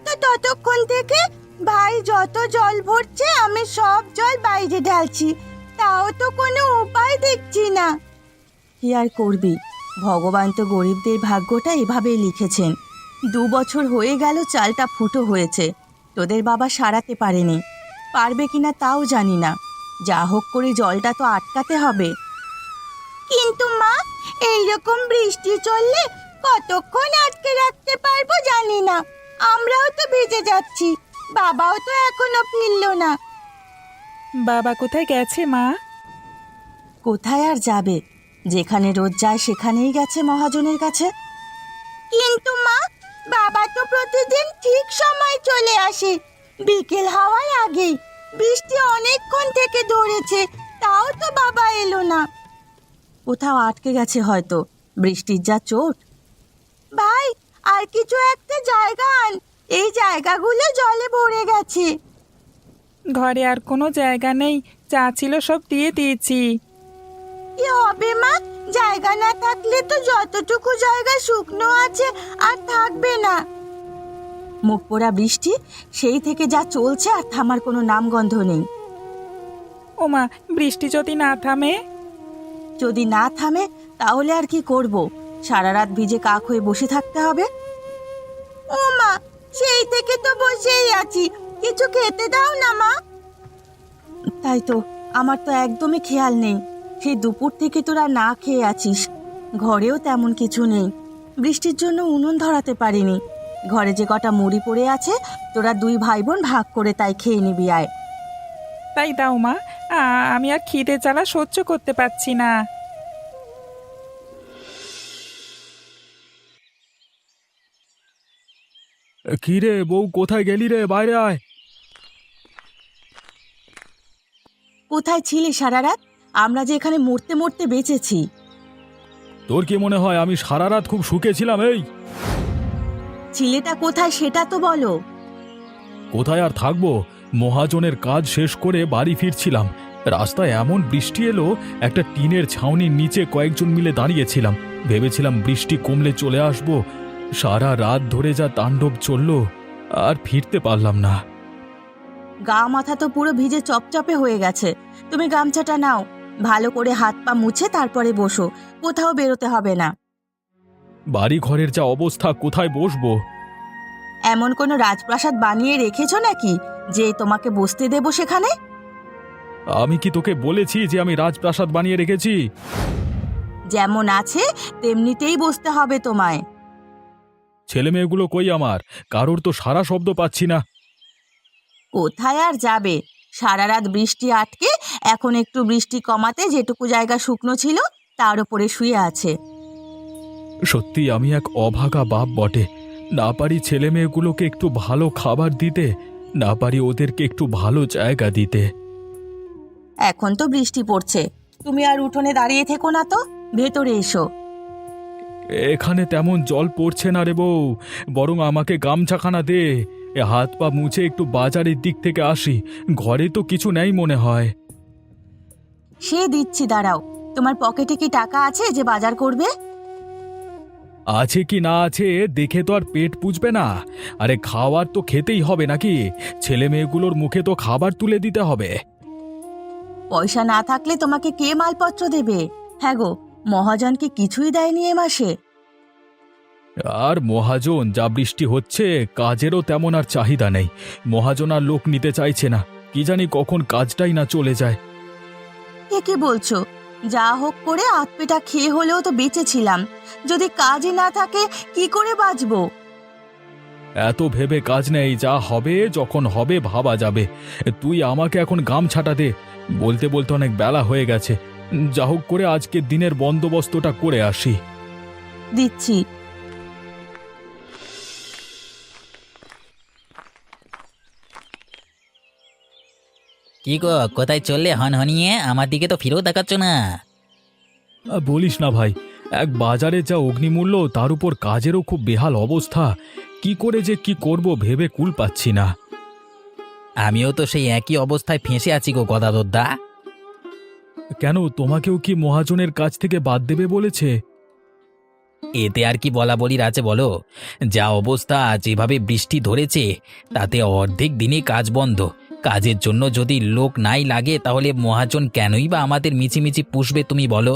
তো ততক্ষণ থেকে ভাই যত জল ভরছে আমি সব জল বাইরে ঢালছি, তাও তো কোনো উপায় দেখছি না। কি আর করবি, ভগবান তো গরিবদের ভাগ্যটা এভাবেই লিখেছেন। 2 বছর হয়ে গেল চালটা ফুটো হয়েছে, তোদের বাবা সারাতে পারেনি, পারবে কিনা তাও জানি না। যা হোক করে জলটা তো আটকাতে হবে। কিন্তু মা, এইরকম বৃষ্টি চললে কতক্ষণ আটকে রাখতে পারবো জানি না। আমরাও তো ভিজে যাচ্ছি, বাবাও তো এখনো ফিরলো না। বাবা কোথায় গেছে মা? কোথায় আর যাবে, যেখানে রোজ যায় সেখানেই গেছে মহাজনের কাছে। কিন্তু মা, বাবা তো প্রতিদিন ঠিক সময় চলে আসে, বিকেল হওয়ার আগেই। বৃষ্টি অনেকক্ষণ থেকে ধরেছে, তাও তো বাবা এলো না। কোথাও আটকে গেছে হয়তো, বৃষ্টির যা চোট। ভাই, আর কিছু একটা জায়গা আন, এই জায়গাগুলো জলে ভরে গেছে। ঘরে আর কোনো জায়গা নেই, যা ছিল সব দিয়ে দিয়েছি। কি হবে মা, জায়গা না থাকলে তো যতটুকু জায়গা শুকনো আছে আর থাকবে না। মুখ পোড়া বৃষ্টি সেই থেকে যা চলছে, আর থামার কোনো নামগন্ধ নেই। ও মা, বৃষ্টি যদি না থামে? যদি না থামে তাহলে আর কি করব, সারা রাত ভিজে কাক হয়ে বসে থাকতে হবে। ও মা, সেই থেকে তো বসেই আছি, কিছু খেতে দাও না মা। তাই তো, আমার তো একদমই খেয়াল নেই, সেই দুপুর থেকে তোরা না খেয়ে আছিস। ঘরেও তেমন কিছু নেই, বৃষ্টির জন্য উনুন ধরাতে পারিনি। ঘরে যে কটা মুড়ি পড়ে আছে, তোরা 2 ভাই বোন ভাগ করে তাই খেয়ে নিবি আয়। তাই দাও মা, আমি আর খিদে জ্বালা সহ্য করতে পারছি না। কি রে বউ, কোথায় গেলি রে? বাইরে আয়। কোথায় ছিলি সারা রাত? আমরা যে এখানে মরতে মরতে বেঁচেছি। তোর কি মনে হয় আমি সারা রাত খুব সুখে ছিলাম? এই ছেলেটা কোথায় সেটা তো বলো। কোথায় আর থাকবো, মহাজনের কাজ শেষ করে বাড়ি ফিরছিলাম, রাস্তায় এমন বৃষ্টি এলো, একটা টিনের ছাউনির নিচে কয়েকজন মিলে দাঁড়িয়েছিলাম, ভেবেছিলাম বৃষ্টি কমলে চলে আসবো। সারা রাত ধরে যা তাণ্ডব চললো, আর ফিরতে পারলাম না। গা মাথা তো পুরো ভিজে চপচপে হয়ে গেছে, তুমি গামছাটা নাও, ভালো করে হাত পা মুছে তারপরে বসো, কোথাও বেরোতে হবে না। বাড়ি ঘরের যা অবস্থা, কোথায় বসবো? এমন কোনো রাজপ্রাসাদ বানিয়ে রেখেছো নাকি যে তোমাকে বসতে দেবো সেখানে? আমি কি তোকে বলেছি যে আমি রাজপ্রাসাদ বানিয়ে রেখেছি? যেমন আছে তেমনিতেই বসতে হবে তোমায়। ছেলে মেয়েগুলো কই আমার? কারোর তো সারা শব্দ পাচ্ছি না। কোথায় আর যাবে, সারা রাত বৃষ্টি আটকে এখন একটু বৃষ্টি কমাতে যেটুকু জায়গা শুকনো ছিল তার উপরে শুয়ে আছে। সত্যি আমি এক অভাগা বাপ বটে, না পারি ছেলে মেয়েগুলোকে একটু ভালো খাবার দিতে, না পারি ওদেরকে একটু ভালো জায়গা দিতে। এখন তো বৃষ্টি পড়ছে, তুমি আর উঠোনে দাঁড়িয়ে থেকো না তো, ভেতরে এসো। এখানে তেমন জল পড়ছে না রে বউ, বরং আমাকে গামছাখানা দে, হাত পা মুছে একটু বাজারের দিক থেকে আসি, ঘরে তো কিছু নেই মনে হয়। সে দিচ্ছি, দাঁড়াও। তোমার পকেটে কি টাকা আছে যে বাজার করবে? আছে কি না আছে দেখে তো আর পেট পুজবে না, আরে খাওয়ার তো খেতেই হবে নাকি, ছেলে মেয়েগুলোর মুখে তো খাবার তুলে দিতে হবে। পয়সা না থাকলে তোমাকে কে মালপত্র দেবে? হ্যাঁ গো, মহাজন কি কিছুই দেয়নি এ মাসে? আর মহাজন, যা বৃষ্টি হচ্ছে কাজেরও তেমন আর চাহিদা নেই, মহাজন আর লোক নিতে চাইছে না, কি জানি কখন কাজটাই না চলে যায়। কে কি বলছো? যা হোক করে আধপেটা খেয়ে হলেও তো বেঁচেছিলাম, যদি কাজই না থাকে কি করে বাঁচবো? এত ভেবে কাজ নেই, যা হবে যখন হবে ভাবা যাবে। তুই আমাকে এখন গামছাটা দে, বলতে বলতে অনেক বেলা হয়ে গেছে, যা হোক করে আজকের দিনের বন্দোবস্তটা করে আসি। দিচ্ছি। কি গো, কোথায় চললে হনহনিয়ে? আমার দিকে তো ফিরেও তাকাচ্ছ না। বলিস না ভাই, এক বাজারে যা অগ্নিমূল্য, তার উপর কাজেরও খুব বেহাল অবস্থা, কি করে যে কি করব ভেবে কুল পাচ্ছি না। আমিও তো সেই একই অবস্থায় ফেঁসে আছি গো গদাধরদা। কেন, তোমাকেও কি মহাজনের কাছ থেকে বাদ দেবে বলেছে? এতে আর কি বলা বলির আছে বলো? যা অবস্থা, যেভাবে বৃষ্টি ধরেছে তাতে অর্ধেক দিনই কাজ বন্ধ। কাজের জন্য যদি লোক নাই লাগে তাহলে মহাজন কেনই বা আমাদের মিছিমিছি পুষবে তুমি বলো?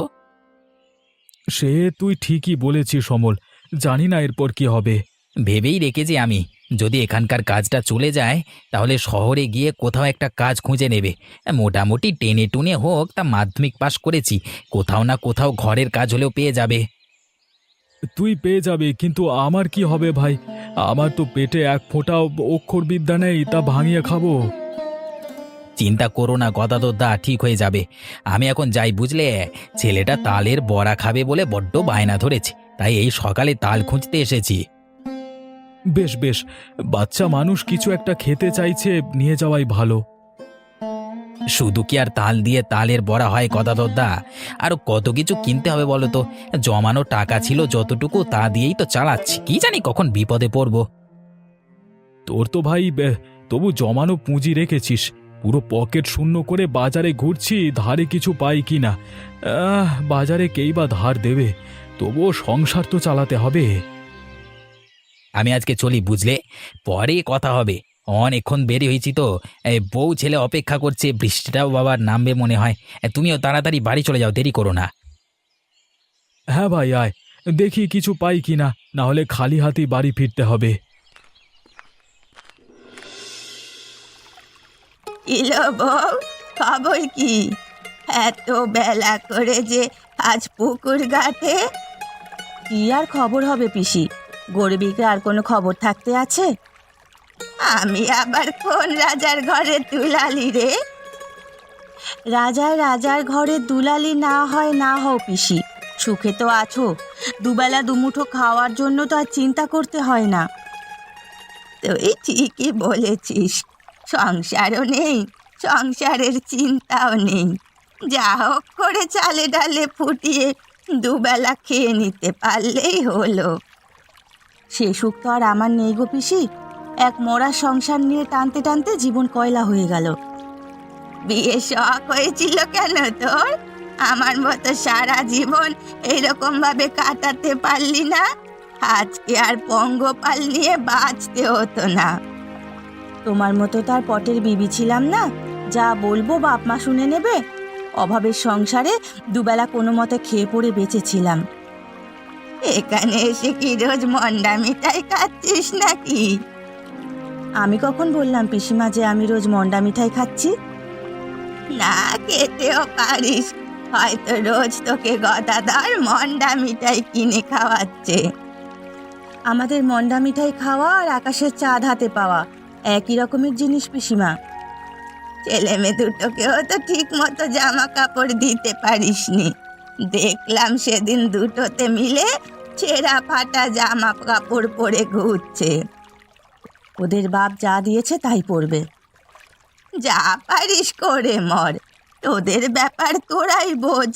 সে তুই ঠিকই বলেছিস অমল, জানি না এরপর কি হবে। ভেবেই রেখেছি আমি, যদি এখানকার কাজটা চলে যায় তাহলে শহরে গিয়ে কোথাও একটা কাজ খুঁজে নেবে। মোটামুটি টেনে টুনে হোক, তা মাধ্যমিক পাশ করেছি, কোথাও না কোথাও ঘরের কাজ হলেও পেয়ে যাবে। তুই পেয়ে যাবে, কিন্তু আমার কি হবে ভাই? আমার তো পেটে এক ফোঁটাও অক্ষর বিদ্যা নেই, তা ভাঙিয়ে খাবো। চিন্তা করো না গদাধরদা, ঠিক হয়ে যাবে। আমি এখন যাই বুঝলে, ছেলেটা তালের বড়া খাবে বলে বড্ড বায়না ধরেছে, তাই এই সকালে তাল খুঁজতে এসেছি। বেশ বেশ, বাচ্চা মানুষ কিছু একটা খেতে চাইছে, নিয়ে যাওয়াই ভালো। শুধু কি আর তাল দিয়ে তালের বড়া হয় গদাধরদা? আরো কত কিছু কিনতে হবে বলো তো। জমানো টাকা ছিল যতটুকু, তা দিয়েই তো চালাচ্ছি, কি জানি কখন বিপদে পড়বো। তোর তো ভাই তবু জমানো পুঁজি রেখেছিস। পুরো পকেট শূন্য করে বাজারে ঘুরছি, ধারে কিছু পাই কি না। বাজারে কেই বা ধার দেবে, তবুও সংসার তো চালাতে হবে। আমি আজকে চলি বুঝলে, পরে কথা হবে। অনেকক্ষণ বেরি হয়েছি তো, এই বউ ছেলে অপেক্ষা করছে, বৃষ্টিটাও বাবা নামবে মনে হয়। তুমিও তাড়াতাড়ি বাড়ি চলে যাও, দেরি করো না। হ্যাঁ ভাই, আয় দেখি কিছু পাই কি না, না হলে খালি হাতেই বাড়ি ফিরতে হবে। ইলো বউ, খবর কি? এত বেলা করে যে আজ পুকুর ঘাটে? কি আর খবর হবে পিসি, গরিবীকে আর কোনো খবর থাকতে আছে? আমি আবার কোন রাজার ঘরে দুলালি রে? রাজার ঘরে দুলালি না হয় না হও পিসি, সুখে তো আছো, দুবেলা দুমুঠো খাওয়ার জন্য তো আর চিন্তা করতে হয় না। তুই ঠিকই বলেছিস, সংসারও নেই, সংসারের চিন্তাও নেই, যা হোক করে চালে ডালে ফুটিয়ে দুবেলা খেয়ে নিতে পারলেই হলো। সে সুখ তো আর আমার নেই গো পিসি, এক মরা সংসার নিয়ে টানতে টানতে জীবন কয়লা হয়ে গেল। বিয়ে শখ হয়েছিল কেন তোর? আমার মতো সারা জীবন এরকম ভাবে কাটাতে পারলি না? আজকে আর পঙ্গপাল নিয়ে বাঁচতে হতো না। তোমার মতো তার পটের বিবি ছিলাম না, যা বলবো বাপ মা শুনে নেবে। অভাবের সংসারে দুবেলা কোনো মতে খেয়ে পড়ে বেঁচেছিলাম। এখানে এসে কি রোজ মন্ডা মিঠাই খাচ্ছিস নাকি? আমি কখন বললাম পিসিমা যে আমি রোজ মন্ডা মিঠাই খাচ্ছি? না, খেতেও পারিস, হয়তো রোজ তোকে গদাদার মন্ডা মিঠাই কিনে খাওয়াচ্ছে। আমাদের মন্ডা মিঠাই খাওয়া আর আকাশের চাঁদ হাতে পাওয়া একই রকমের জিনিস পিসিমা। ছেলে মেয়ে দুটোকেও তো ঠিক মতো জামা কাপড় দিতে পারিসনি, দেখলাম সেদিন দুটোতে মিলে ছেঁড়া ফাটা জামা কাপড় পরে ঘুরছে। ওদের বাপ যা দিয়েছে তাই পরবে। যা পারিস করে মর, তোদের ব্যাপার তোরাই বোঝ।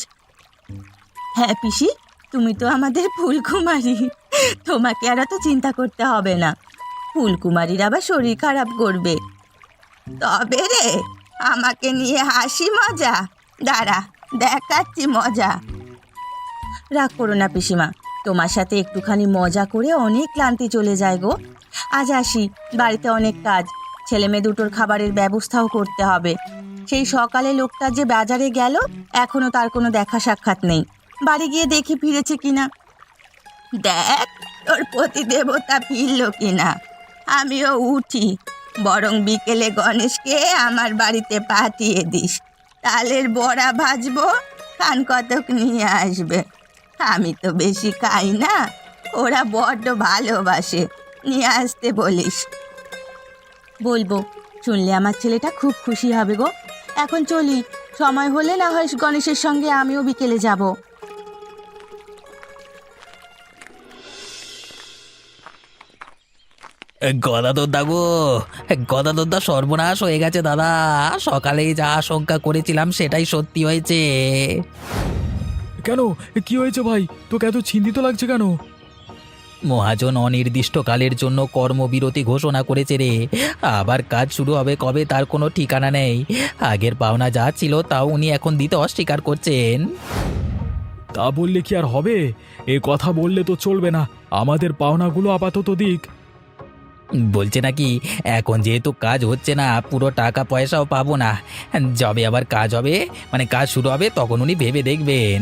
হ্যাঁ পিসি, তুমি তো আমাদের ফুলকুমারী, তোমাকে আর তো চিন্তা করতে হবে না। ফুলকুমারীর আবার শরীর খারাপ করবে। তবে রে, আমাকে নিয়ে হাসি মজা, দাঁড়া দেখাচ্ছি মজা। রাগ করো না পিসিমা, তোমার সাথে একটুখানি মজা করে অনেক ক্লান্তি চলে যায় গো। আজ আসি, বাড়িতে অনেক কাজ, ছেলে মেয়ে দুটোর খাবারের ব্যবস্থাও করতে হবে। সেই সকালে লোকটা যে বাজারে গেল, এখনো তার কোনো দেখা সাক্ষাৎ নেই। বাড়ি গিয়ে দেখি ফিরেছে কিনা। দেখ তোর পতি দেবতা ফিরল কিনা। আমিও উঠি, বরং বিকেলে গণেশকে আমার বাড়িতে পাঠিয়ে দিস। তালের বড়া ভাজবো, কান কতক নিয়ে আসবে। আমি তো বেশি খাই না, ওরা বড্ড ভালোবাসে, নিয়ে আসতে বলিস। বলবো, শুনলে আমার ছেলেটা খুব খুশি হবে গো। এখন চলি, সময় হলে না হয় গণেশের সঙ্গে আমিও বিকেলে যাব। গদাধরদা গো, গদাধরদা সর্বনাশ হয়ে গেছে দাদা। সকালেই যা আশঙ্কা করেছিলাম সেটাই সত্যি হয়েছে। কেন, কি হয়েছে ভাই? তোকে এত চিন্তিত লাগছে কেন? মহাজন অনির্দিষ্টকালের জন্য কর্মবিরতি ঘোষণা করেছে রে। আবার কাজ শুরু হবে কবে তার কোনো ঠিকানা নেই। আগের পাওনা যা ছিল তাও উনি এখন দিতে অস্বীকার করছেন। তা বললে কি আর হবে? এ কথা বললে তো চলবে না। আমাদের পাওনাগুলো আপাতত দিক। বলছে নাকি এখন যেহেতু কাজ হচ্ছে না, পুরো টাকা পয়সাও পাবো না। যবে আবার কাজ হবে, মানে কাজ শুরু হবে, তখন উনি ভেবে দেখবেন।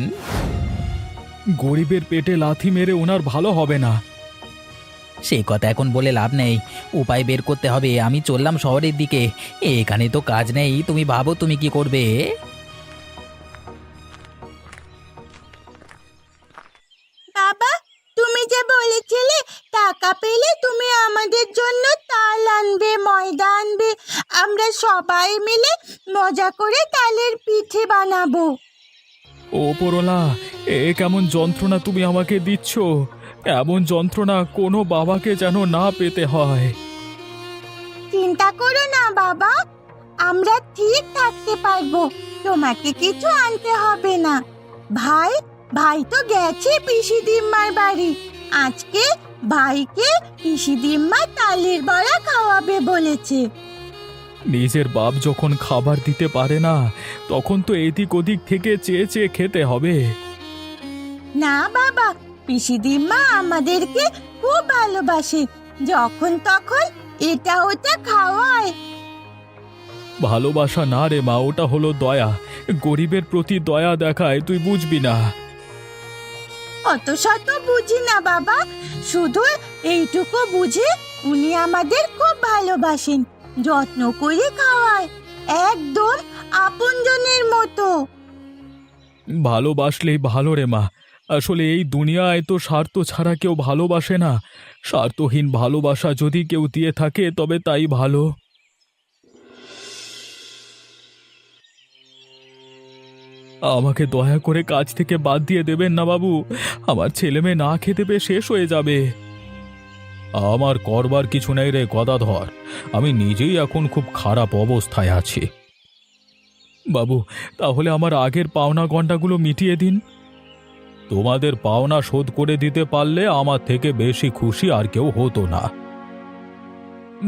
গরিবের পেটে লাথি মেরে ওনার ভালো হবে না। সেই কথা এখন বলে লাভ নেই, উপায় বের করতে হবে। আমি চললাম শহরের দিকে, এখানে তো কাজ নেই। তুমি ভাবো তুমি কি করবে। বাবা, তুমি যে বলেছিলে টাকা পেলে তুমি আমাদের জন্য তাল আনবে, ময়দা আনবে, আমরা সবাই মিলে মজা করে তালের পিঠে বানাবো। ওপরওয়ালা, এ কেমন যন্ত্রণা তুমি আমাকে দিচ্ছ? এমন যন্ত্রণা কোনো বাবাকে যেন না পেতে হয়। চিন্তা করো না বাবা, আমরা ঠিক থাকতে পারবো, তোমাকে কিছু আনতে হবে না। ভাই ভাই তো গেছে পিসি দিম্মার বাড়ি, আজকে ভাইকে পিসি দিম্মা তালের বড়া খাওয়াবে বলেছে। নিজের বাপ যখন খাবার দিতে পারে না, তখন তো এদিক ওদিক থেকে চেয়ে চেয়ে খেতে হবে। না বাবা, পিসি দিম্মা আমাদেরকে খুব ভালোবাসে, যখন তখন এটা ওটা খাওয়ায়। ভালোবাসা না রে মা, ওটা হলো দয়া। গরিবের প্রতি দয়া দেখায়, তুই বুঝবি না। অত শত বুঝি না বাবা, শুধু এইটুকু বুঝি উনি আমাদের খুব ভালোবাসেন, যত্ন করে খাওয়ায়, একদম আপনজনের মতো। ভালোবাসলেই ভালো রে মা। আসলে এই দুনিয়ায় তো স্বার্থ ছাড়া কেউ ভালোবাসে না। স্বার্থহীন ভালোবাসা যদি কেউ দিয়ে থাকে তবে তাই ভালো। আমাকে দয়া করে কাজ থেকে বাদ দিয়ে দেবেন না বাবু। আমার ছেলে মেয়ে না খেতে পেয়ে শেষ হয়ে যাবে। আমার করবার কিছু নেই রে গদাধর, আমি নিজেই এখন খুব খারাপ অবস্থায় আছি। বাবু, তাহলে আমার আগের পাওনা গন্ডাগুলো মিটিয়ে দিন। তোমাদের পাওনা শোধ করে দিতে পারলে আমার থেকে বেশি খুশি আর কেউ হতো না।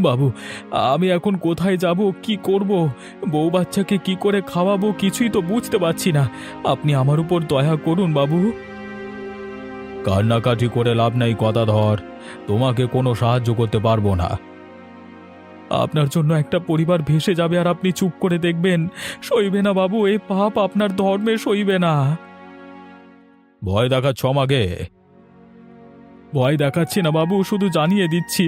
বাবু, আমি এখন কোথায় যাব, কি করব, বউ বাচ্চাকে কি করে খাওয়াবো কিছুই তো বুঝতে পারছি না। আপনি আমার উপর দয়া করুন বাবু। কান্নাকাটি করে লাভ নাই গদাধর, তোমাকে কোনো সাহায্য করতে পারবো না। আপনার জন্য একটা পরিবার ভেসে যাবে আর আপনি চুপ করে দেখবেন। সইবে না বাবু, এই পাপ আপনার ধর্মে সইবে না। ভয় দেখাচ্ছ আমাকে? ভয় দেখাচ্ছি না বাবু, শুধু জানিয়ে দিচ্ছি,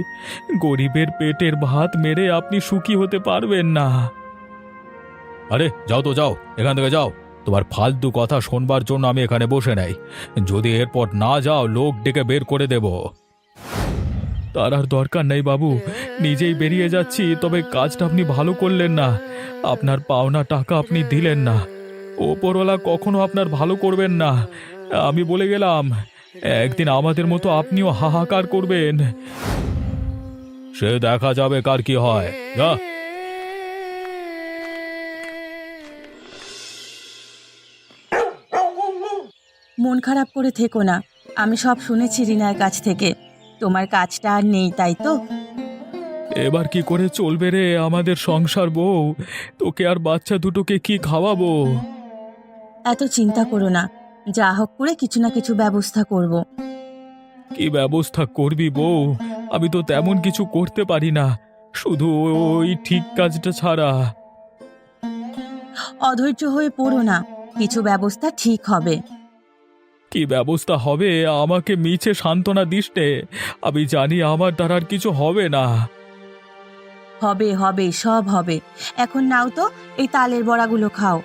গরিবের পেটের ভাত মেরে আপনি সুখী হতে পারবেন না। আরে যাও তো, যাও এখান থেকে যাও। তোমার ফালতু কথা শোনবার জন্য আমি এখানে বসে নাই। যদি এরপর না যাও, লোক ডেকে বের করে দেব। তার আর দরকার নেই বাবু, নিজেই বেরিয়ে যাচ্ছি। তবে কাজটা আপনি ভালো করলেন না, আপনার পাওনা টাকা আপনি দিলেন না। ওপরওয়ালা কখনো আপনার ভালো করবেন না, আমি বলে গেলাম। একদিন আমাদের মতো আপনিও হাহাকার করবেন। সে দেখা যাবে কার কি হয়। যা। মন খারাপ করে থেকো না, আমি সব শুনেছি রিনার কাছ থেকে। তোমার কাজটা আর নেই, তাই তো? এবার কি করে চলবে রে আমাদের সংসার বউ? তোকে আর বাচ্চা দুটোকে কি খাওয়াবো? এত চিন্তা করো না, যা হোক করে কিছু না কিছু ব্যবস্থা করব। কি ব্যবস্থা করবি বউ? আমি তো তেমন কিছু করতে পারি না, শুধু ওই ঠিক কাজটা ছাড়া। অধৈর্য হয়ে পড়ো না, কিছু ব্যবস্থা ঠিক হবে। কি ব্যবস্থা হবে? আমাকে মিছে সান্ত্বনা দিস নে। আমি জানি আমার দ্বারা আর কিছু হবে না। হবে হবে, সব হবে। এখন নাও তো, এই তালের বড়াগুলো খাও।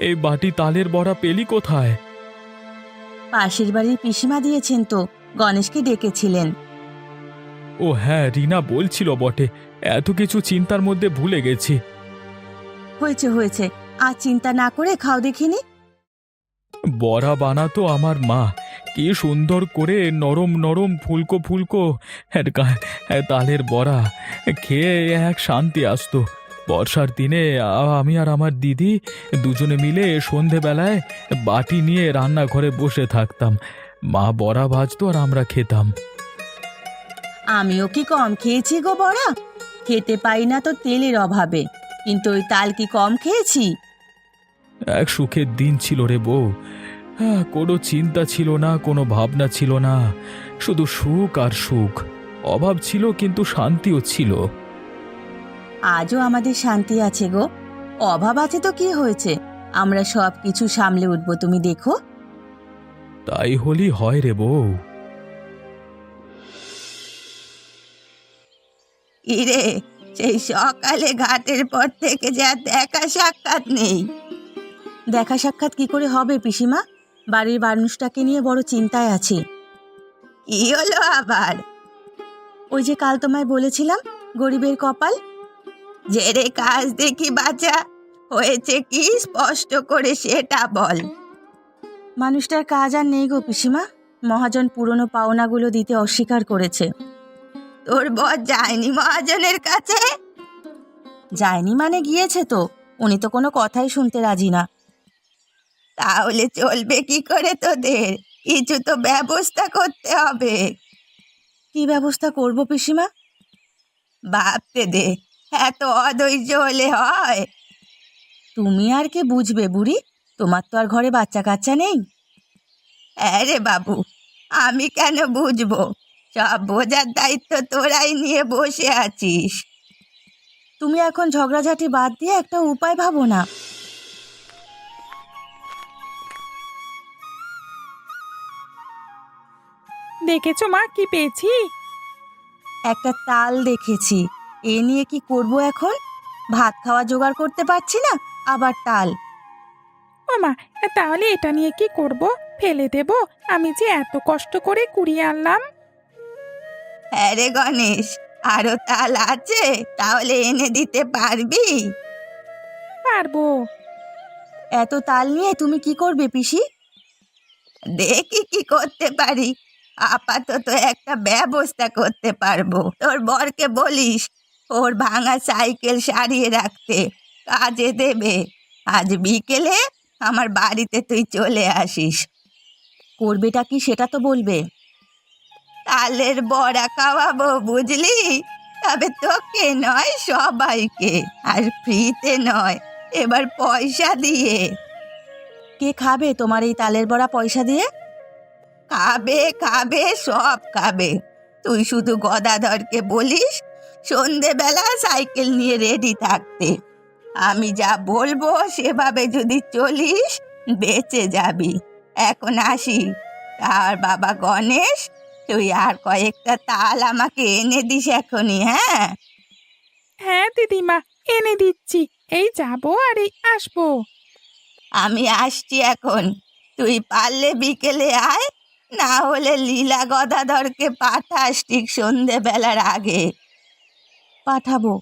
এই বাটি তালের বড়া পেলি কোথায়? পাশের বাড়ির পিসিমা দিয়েছেন তো, গণেশকে ডেকেছিলেন। ও হ্যাঁ, রিনা বলছিল বটে। এত কিছু চিন্তার মধ্যে ভুলে গেছি। হয়েছে হয়েছে, আর চিন্তা না করে খাও দেখিনি। বড়া বানাতো আমার মা, কি সুন্দর করে নরম নরম ফুলকো ফুলকো তালের বড়া খেয়ে এক শান্তি আসতো। বর্ষার দিনে আমি আর আমার দিদি দুজনে মিলে সন্ধেবেলায় বাটি নিয়ে রান্নাঘরে বসে থাকতাম। মা বড়া ভাজতো আর আমরা খেতাম। আমিও কি কম খেয়েছি গো বড়া? খেতে পাই না তো তেলের অভাবে, কিন্তু ওই তাল কি কম খেয়েছি? এক সুখের দিন ছিল রে বউ। হ্যাঁ, কোনো চিন্তা ছিল না, কোনো ভাবনা ছিল না, শুধু সুখ আর সুখ। অভাব ছিল কিন্তু শান্তিও ছিল। আজও আমাদের শান্তি আছে গো। অভাব আছে তো কি হয়েছে, আমরা সব কিছু সামলে উঠবো, তুমি দেখো। তাই হলি হয় রে বউ। ইরে, সেই সকালে ঘাটের পর থেকে যে আর দেখা সাক্ষাৎ নেই। দেখা সাক্ষাৎ কি করে হবে পিসিমা? বাড়ির মানুষটাকে নিয়ে বড় চিন্তায় আছি। কি হলো আবার? ওই যে কাল তোমায় বলেছিলাম, গরিবের কপাল। জেরে কাজ দেখি বাঁচা, হয়েছে কি স্পষ্ট করে সেটা বল। মানুষটার কাজ আর নেই গো পিসিমা। মহাজন পুরনো পাওনাগুলো দিতে অস্বীকার করেছে। তোর বর যায়নি মহাজনের কাছে? যায়নি মানে গিয়েছে তো, উনি তো কোনো কথাই শুনতে রাজি না। তাহলে চলবে কি করে তোদের? কিছু তো ব্যবস্থা করতে হবে। কি ব্যবস্থা করব পিসিমা? ভাবতে দে, এত অধৈর্য হলে হয়? তুমি আর কে বুঝবে বুড়ি, তোমার তো আর ঘরে বাচ্চা কাচ্চা নেই। আরে বাবু, আমি কেন বুঝবো? সব বোঝার দায়িত্ব তোরাই নিয়ে বসে আছিস। তুমি এখন ঝগড়াঝাটি বাদ দিয়ে একটা উপায় ভাবো না। দেখেছো মা কি পেয়েছি? একটা তাল দেখেছি, এ নিয়ে কি করব এখন? ভাত খাওয়া জোগাড় করতে পারছি না, আবার তাল। ও মা, তাহলে এটা নিয়ে কি করব? ফেলে দেব? আমি যে এত কষ্ট করে কুড়িয়ে আনলাম। হ্যাঁ রে গণেশ, আরো তাল আছে, তাহলে এনে দিতে পারবি? পারবো। এত তাল নিয়ে তুমি কি করবে পিসি? দেখি কি করতে পারি। আপাতত একটা ব্যবস্থা করতে পারবো। তোর বরকে বলিস ওর ভাঙা সাইকেল সারিয়ে রাখতে, কাজে দেবে। আজ বিকেলে আমার বাড়িতে তুই চলে আসিস। করবেটা কি সেটা তো বলবে। তালের বড়া খাওয়াবো বুঝলি, তবে তোকে নয় সবাইকে, আর ফ্রিতে নয়, এবার পয়সা দিয়ে। কে খাবে তোমার এই তালের বড়া পয়সা দিয়ে? খাবে খাবে, সব খাবে। তুই শুধু গদাধরকে বলিস সন্ধেবেলা সাইকেল নিয়ে রেডি থাকতে। আমি যা বলবো সেভাবে যদি চলিস বেঁচে যাবি। এখন আসি। আর বাবা গণেশ, তুই আর কয়েকটা তাল আমাকে এনে দিস এখনই, হ্যাঁ? হ্যাঁ দিদিমা, এনে দিচ্ছি। এই যাবো আর এই আসবো। আমি আসছি এখন। তুই পারলে বিকেলে আয়, না হলে লীলা গদাধরকে পাঠাস ঠিক সন্ধেবেলার আগে। পাঠাবো।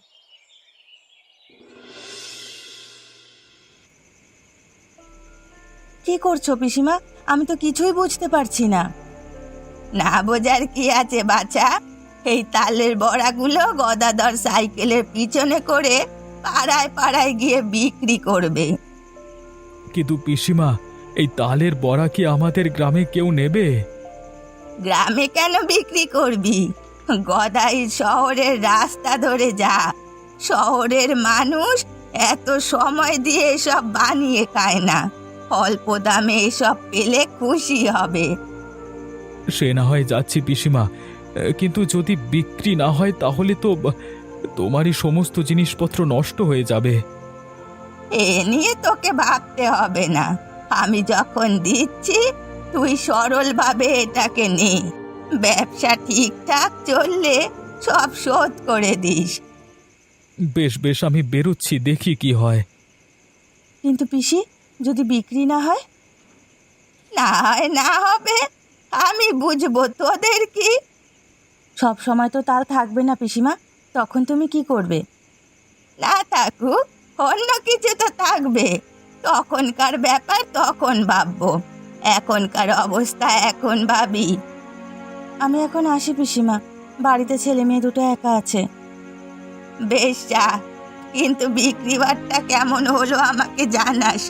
কি করছো পিসিমা? আমি তো কিছুই বুঝতে পারছি না। না বোঝার কি আছে বাছা? এই তালের বড়াগুলো গদাধর সাইকেলের পিছনে করে পাড়ায় পাড়ায় গিয়ে বিক্রি করবে। কিন্তু পিসিমা, এই তালের বড়া কি আমাদের গ্রামে কেউ নেবে? গ্রামে কেন বিক্রি করবি? গদাই শহরের রাস্তা ধরে যা। শহরের মানুষ এত সময় দিয়ে এসব বানিয়ে খায় না, অল্প দামে এসব পেলে খুশি হবে। সে না হয় যাচ্ছি পিসিমা, কিন্তু যদি বিক্রি না হয় তাহলে তো তোমারই সমস্ত জিনিসপত্র নষ্ট হয়ে যাবে। এ নিয়ে তোকে ভাবতে হবে না। আমি যখন দিচ্ছি তুই সরলভাবে এটাকে নে। ব্যবসা ঠিকঠাক চললে সব শোধ করে দিস। বেশ বেশ, আমি বেরোচ্ছি, দেখি কি হয়। কিন্তু পিসি, যদি বিক্রি না হয়? না হয় না হবে, আমি বুঝবো, তোদের কি? সব সময় তো তাল থাকবে না পিসিমা, তখন তুমি কি করবে? না থাকুক, অন্য কিছু তো থাকবে। তখনকার ব্যাপার তখন ভাববো, এখনকার অবস্থা এখন ভাবি। আমি এখন আসি পিসিমা, বাড়িতে ছেলে মেয়ে দুটো একা আছে। বেশ যা, কিন্তু বিক্রি বাট্টা কেমন হলো আমাকে জানাস।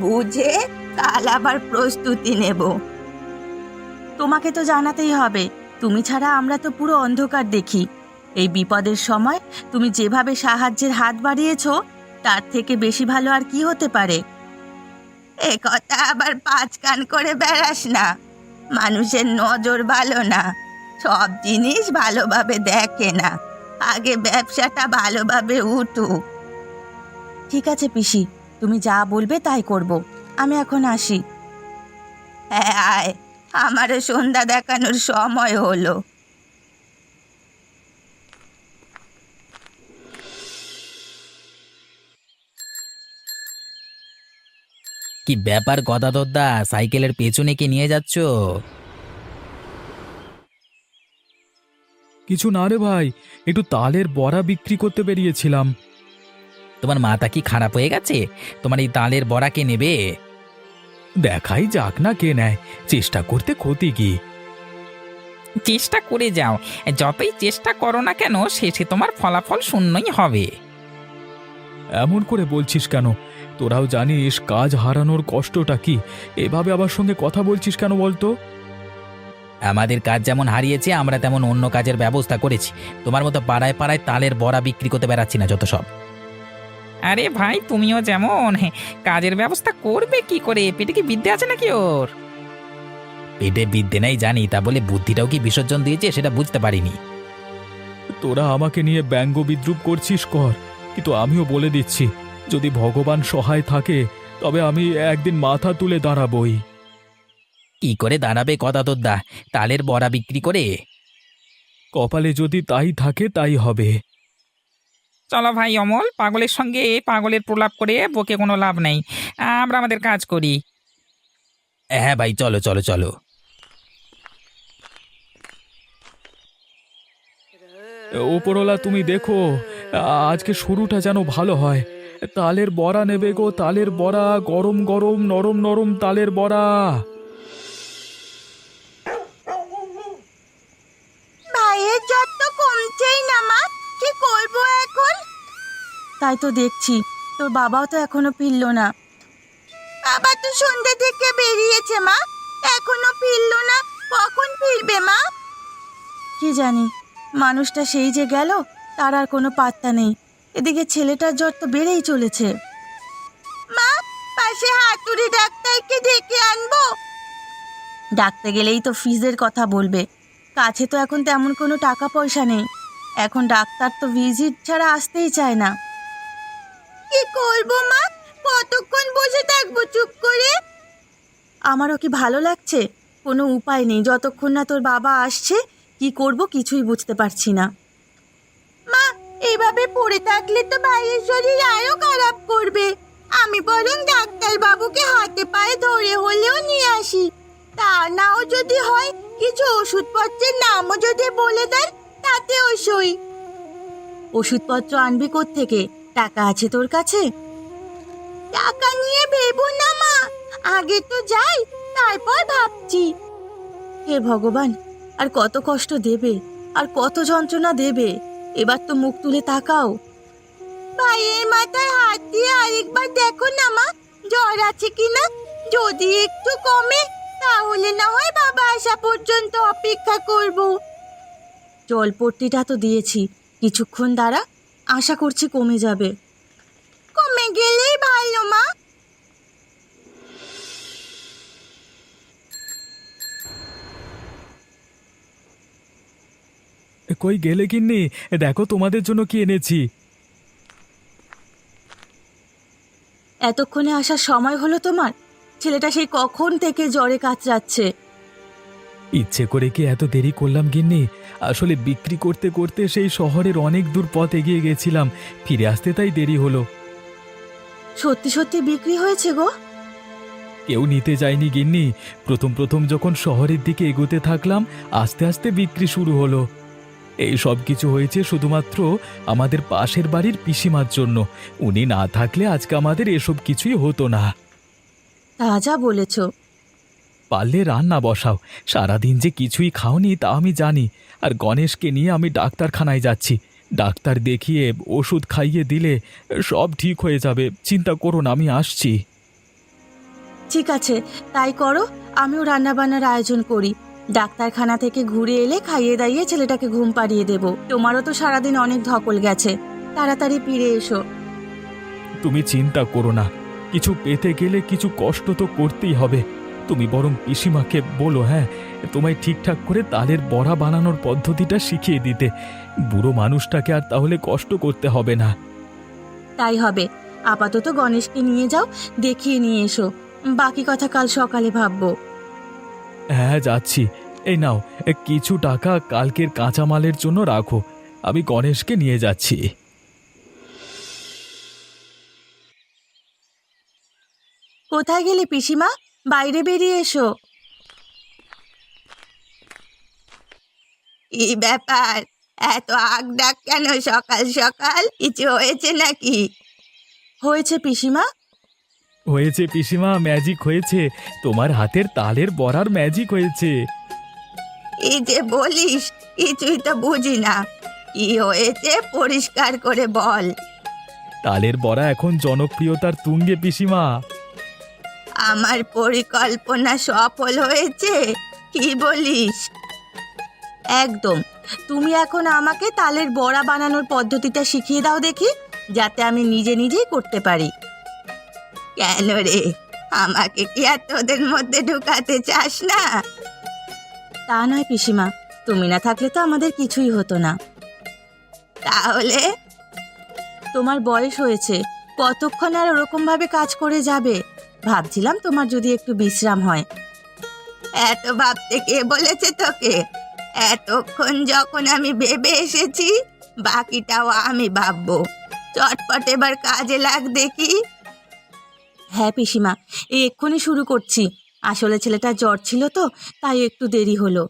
বুঝে কাল আবার প্রস্তুতি নেব। তোমাকে তো জানাতেই হবে, তুমি ছাড়া আমরা তো পুরো অন্ধকার দেখি। এই বিপদের সময় তুমি যেভাবে সাহায্যের হাত বাড়িয়েছো, তার থেকে বেশি ভালো আর কি হতে পারে? এ কথা আবার পাঁচ কান করে বেড়াস না। মানুষের নজর ভালো না, সব জিনিস ভালোভাবে দেখে না। আগে ব্যবসাটা ভালোভাবে উঠুক। ঠিক আছে পিসি, তুমি যা বলবে তাই করব। আমি এখন আসি। হ্যাঁ আয়, আমারও সন্ধ্যা দেখানোর সময় হলো। কি ব্যাপার গদাধরদা, সাইকেলের পেছনে কি নিয়ে যাচ্ছ? কিছু না রে ভাই, একটু তালের বড়া বিক্রি করতে বেরিয়েছিলাম। তোমার মাথা কি খারাপ হয়ে গেছে? তোমার এই তালের বড়া কে নেবে? দেখাই যাক না কে নেয়, চেষ্টা করতে ক্ষতি কি। চেষ্টা করে যাও, যতই চেষ্টা করো না কেন শেষে তোমার ফলাফল শূন্যই হবে। এমন করে বলছিস কেন? তোরাও জানিস কাজ হারানোর কষ্টটা কি। এভাবে আমার সঙ্গে কথা বলছিস কেন বলতো? আমাদের কাজ যেমন হারিয়েছে আমরা তেমন অন্য কাজের ব্যবস্থা করেছি। তোমার মতো পাড়ায় পাড়ায় তালের বড়া বিক্রি করতে বেড়াচ্ছি না যত সব। আরে ভাই, তুমিও যেমন কাজের ব্যবস্থা করবে কি করে? পেটে কি বিদ্যে আছে নাকি ওর? পেটে বিদ্যে নেই জানি, তা বলে বুদ্ধিটাও কি বিসর্জন দিয়েছে সেটা বুঝতে পারিনি। তোরা আমাকে নিয়ে ব্যঙ্গ বিদ্রুপ করছিস কর, কিন্তু আমিও বলে দিচ্ছি, যদি ভগবান সহায় থাকে তবে আমি একদিন মাথা তুলে দাঁড়াবই। কি করে দাঁড়াবে গদাধরদা, তালের বড়া বিক্রি করে? কপালে যদি তাই থাকে তাই হবে। চলো ভাই অমল, পাগলের সঙ্গে পাগলের প্রলাপ করে বকে কোনো লাভ নেই। আমরা আমাদের কাজ করি। হ্যাঁ ভাই, চলো চলো চলো। ওপরওয়ালা তুমি দেখো, আজকে শুরুটা যেন ভালো হয়। তালের বড়া নেবে গো, তালের বড়া, গরম গরম নরম নরম তালের বড়া। ভাইয়ের জ্বর তো কমছেই না মা, কি করবো এখন? তাই তো দেখছি, তোর বাবাও তো এখনো ফিরলো না। বাবা তো সন্ধ্যে থেকে বেরিয়েছে মা, এখনো ফিরলো না। কখন ফিরবে মা? কি জানি, মানুষটা সেই যে গেল, তার আর কোনো পাত্তা নেই। এদিকে ছেলেটার জ্বর তো বেড়েই চলেছে। মা, পাশে হাতুড়ি ডাক্তারকে ডেকে আনবো? ডাকতে গেলেই তো ফিজের কথা বলবে। কাছে তো এখন তেমন কোনো টাকা পয়সা নেই। এখন ডাক্তার তো ভিজিট ছাড়া আসতেই চায় না। কি করবো মা, কতক্ষণ বসে থাকবো চুপ করে? আমারও কি ভালো লাগছে? কোনো উপায় নেই, যতক্ষণ না তোর বাবা আসছে কি করব কিছুই বুঝতে পারছি না। মা, এইভাবে পড়ে থাকলে তো ভাইয়ের শরীর আরো খারাপ করবে। আমি বরং ডাক্তার বাবুকে হাতে পায়ে ধরে হলেও নিয়ে আসি। তা নাও যদি হয়, কিছু ওষুধপত্রের নামও যদি বলে দেন তাতেও সই। ওষুধপত্র আনবি কোত্থেকে? টাকা আছে তোর কাছে? টাকা নিয়ে ভেবো না মা, আগে তো যাই, তারপর ভাবছি। হে ভগবান, আর কত কষ্ট দেবে, আর কত যন্ত্রণা দেবে। এবার তো মুখ তুলে তাকাও। ভাইয়ের মাথায় হাত দিয়ে আরেকবার দেখো না মা, জ্বর আছে কিনা। যদি একটু কমে তাহলে না হয় বাবা আসা পর্যন্ত অপেক্ষা করব। জলপট্টিটা তো দিয়েছি, কিছুক্ষণ দাঁড়া, আশা করছি কমে যাবে। কমে গেলেই ভালো মা। কই গেলে গিন্নি, দেখো তোমাদের জন্য কি এনেছি। এতক্ষণে আসার সময় হলো তোমার? ছেলেটা সেই কখন থেকে জ্বরে কাতরাচ্ছে। ইচ্ছে করে কি এত দেরি করলাম গিন্নি? আসলে বিক্রি করতে করতে সেই শহরের অনেক দূর পথ এগিয়ে গেছিলাম, ফিরে আসতে তাই দেরি হলো। সত্যি সত্যি বিক্রি হয়েছে গো? কেউ নিতে যায়নি গিন্নি। প্রথম প্রথম যখন শহরের দিকে এগোতে থাকলাম, আস্তে আস্তে বিক্রি শুরু হলো। এই সব কিছু হয়েছে শুধুমাত্র আমাদের পাশের বাড়ির পিসিমার জন্য। উনি না থাকলে আজকে আমাদের এসব কিছুই হতো না। তা যা বলেছ। পারলে রান্না বসাও, সারাদিন যে কিছুই খাওনি তা আমি জানি। আর গণেশকে নিয়ে আমি ডাক্তারখানায় যাচ্ছি। ডাক্তার দেখিয়ে ওষুধ খাইয়ে দিলে সব ঠিক হয়ে যাবে। চিন্তা করো না, আমি আসছি। ঠিক আছে, তাই করো। আমিও রান্নাবান্নার আয়োজন করি। ডাক্তারখানা থেকে ঘুরে এলে খাইয়ে দাইয়ে ছেলেটাকে ঘুম পাড়িয়ে দেব। তোমারও তো সারাদিন অনেক ধকল গেছে, তাড়াতাড়ি ফিরে এসো। তুমি চিন্তা করো না, কিছু পেতে গেলে কিছু কষ্ট তো করতেই হবে। তুমি বরং পিসিমাকে বলো, হ্যাঁ, তোমায় ঠিকঠাক করে তালের বড়া বানানোর পদ্ধতিটা শিখিয়ে দিতে। বুড়ো মানুষটাকে আর তাহলে কষ্ট করতে হবে না। তাই হবে। আপাতত গণেশকে নিয়ে যাও, দেখিয়ে নিয়ে এসো। বাকি কথা কাল সকালে ভাববো। হ্যাঁ, যাচ্ছি। এই নাও, কিছু টাকা কালকের কাঁচামালের জন্য রাখো। আমি গণেশকে নিয়ে যাচ্ছি। কোথায় গেলে পিসিমা? বাইরে বেরিয়ে এসো। কি ব্যাপার, এত আগ ডাক কেন সকাল সকাল? কিছু হয়েছে নাকি? হয়েছে পিসিমা। হয়েছে পিসিমা, ম্যাজিক হয়েছে। তোমার হাতের তালের বড়ার ম্যাজিক হয়েছে। এই যে বলিস, কিছুই তো বুঝি না। কি হয়েছে পরিষ্কার করে বল। তালের বড়া এখন জনপ্রিয়তার তুঙ্গে পিসিমা। আমার পরিকল্পনা সফল হয়েছে? কি বলিস? একদম। তুমি এখন আমাকে তালের বড়া বানানোর পদ্ধতিটা শিখিয়ে দাও দেখি, যাতে আমি নিজে নিজেই করতে পারি। কেন রে, আমাকে কি আর তোদের মধ্যে ঢুকাতে চাস না? তা নয় পিসিমা, তুমি না থাকলে তো আমাদের কিছুই হতো না। তাহলে? তোমার বয়স হয়েছে, কতক্ষণ আর ওরকম ভাবে কাজ করে যাবে? ভাবছিলাম তোমার যদি একটু বিশ্রাম হয়। এত ভাবতে কে বলেছে তোকে? এতক্ষণ যখন আমি ভেবে এসেছি, বাকিটাও আমি ভাববো। চটপট এবার কাজে লাগ দেখি। হ্যাঁ পিসিমা, এই এক্ষুনি শুরু করছি। আসলে ছেলেটা জ্বর ছিল তো, তাই একটু দেরি হলো।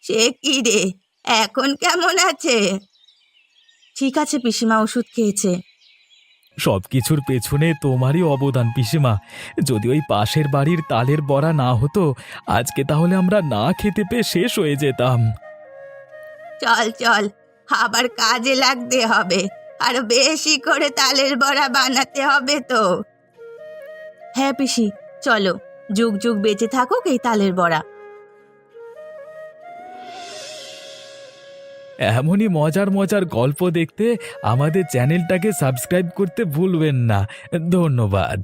সে কি রে, এখন কেমন আছে? ঠিক আছে পিসিমা, ওষুধ খেয়েছে। সবকিছুর পেছনে তোমারই অবদান পিসিমা। যদি ওই পাশের বাড়ির তালের বড়া না হতো, আজকে তাহলে আমরা না খেতে পেয়ে শেষ হয়ে যেতাম। চল চল, আবার কাজে লাগতে হবে। আরো বেশি করে তালের বড়া বানাতে হবে তো। হ্যাঁ পিসি, চলো। যুগ যুগ বেঁচে থাকুক এই তালের বড়া। এমনই মজার মজার গল্প দেখতে আমাদের চ্যানেলটাকে সাবস্ক্রাইব করতে ভুলবেন না। ধন্যবাদ।